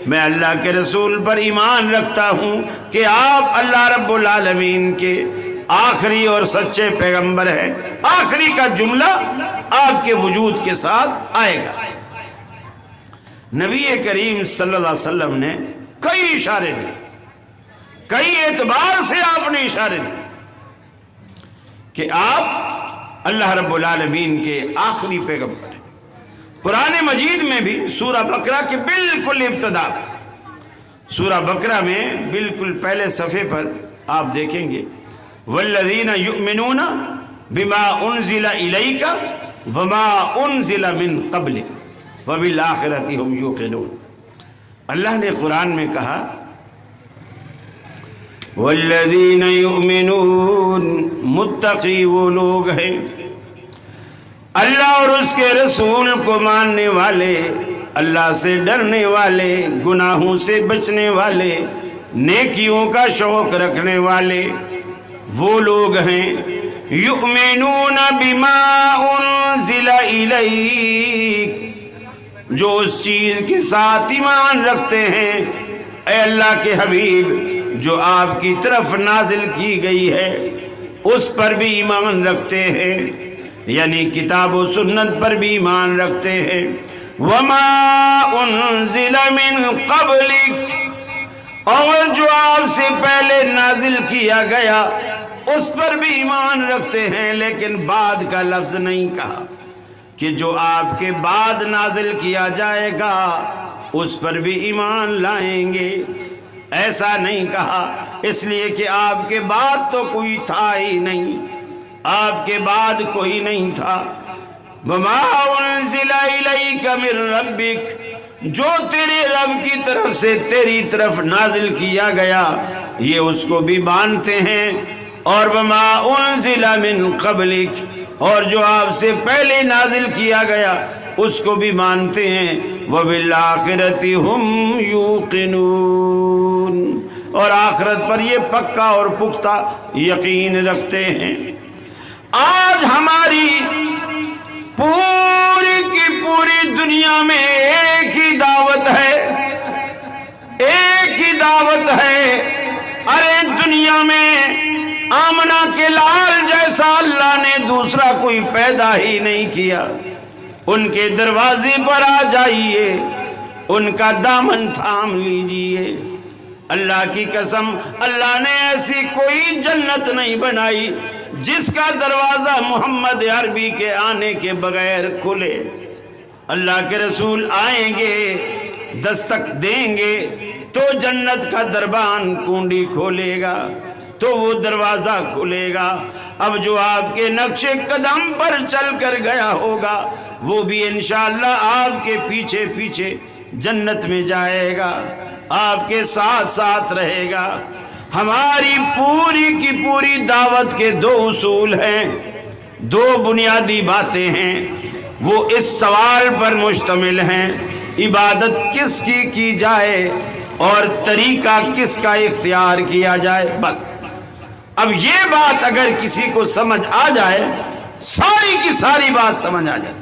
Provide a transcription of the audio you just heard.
میں اللہ کے رسول پر ایمان رکھتا ہوں کہ آپ اللہ رب العالمین کے آخری اور سچے پیغمبر ہیں۔ آخری کا جملہ آپ کے وجود کے ساتھ آئے گا۔ نبی کریم صلی اللہ علیہ وسلم نے کئی اشارے دیے، کئی اعتبار سے آپ نے اشارے دیے کہ آپ اللہ رب العالمین کے آخری پیغمبر ہیں۔ قرآن مجید میں بھی سورہ بقرہ کے بالکل ابتدا میں، سورہ بقرہ میں بالکل پہلے صفحے پر آپ دیکھیں گے والذین یؤمنون بما انزل الیک وما انزل من قبلک وبالآخرۃ هم یوقنون۔ اللہ نے قرآن میں کہا والذین یؤمنون، متقی وہ لوگ ہیں اللہ اور اس کے رسول کو ماننے والے، اللہ سے ڈرنے والے، گناہوں سے بچنے والے، نیکیوں کا شوق رکھنے والے وہ لوگ ہیں یؤمنون بما انزل الیک، جو اس چیز کے ساتھ ایمان رکھتے ہیں اے اللہ کے حبیب جو آپ کی طرف نازل کی گئی ہے اس پر بھی ایمان رکھتے ہیں، یعنی کتاب و سنت پر بھی ایمان رکھتے ہیں۔ وما انزل من قبلک، اور جو آپ سے پہلے نازل کیا گیا اس پر بھی ایمان رکھتے ہیں، لیکن بعد کا لفظ نہیں کہا کہ جو آپ کے بعد نازل کیا جائے گا اس پر بھی ایمان لائیں گے، ایسا نہیں کہا، اس لیے کہ آپ کے بعد تو کوئی تھا ہی نہیں، آپ کے بعد کوئی نہیں تھا۔ وما انزل الیک من ربک، جو تیرے رب کی طرف سے تیری طرف نازل کیا گیا یہ اس کو بھی مانتے ہیں، اور وما انزل من قبلک، اور جو آپ سے پہلے نازل کیا گیا اس کو بھی مانتے ہیں۔ وبالآخرۃ ہم یوقنون، اور آخرت پر یہ پکا اور پختہ یقین رکھتے ہیں۔ آج ہماری پوری کی پوری دنیا میں ایک ہی دعوت ہے، ایک ہی دعوت ہے۔ ارے دنیا میں آمنہ کے لال جیسا اللہ نے دوسرا کوئی پیدا ہی نہیں کیا، ان کے دروازے پر آ جائیے، ان کا دامن تھام لیجئے۔ اللہ کی قسم اللہ نے ایسی کوئی جنت نہیں بنائی جس کا دروازہ محمد عربی کے آنے کے بغیر کھلے۔ اللہ کے رسول آئیں گے، دستک دیں گے تو جنت کا دربان کنڈی کھولے گا، تو وہ دروازہ کھلے گا۔ اب جو آپ کے نقش قدم پر چل کر گیا ہوگا وہ بھی انشاءاللہ آپ کے پیچھے پیچھے جنت میں جائے گا، آپ کے ساتھ ساتھ رہے گا۔ ہماری پوری کی پوری دعوت کے دو اصول ہیں، دو بنیادی باتیں ہیں، وہ اس سوال پر مشتمل ہیں عبادت کس کی جائے اور طریقہ کس کا اختیار کیا جائے۔ بس اب یہ بات اگر کسی کو سمجھ آ جائے ساری کی ساری بات سمجھ آ جاتی۔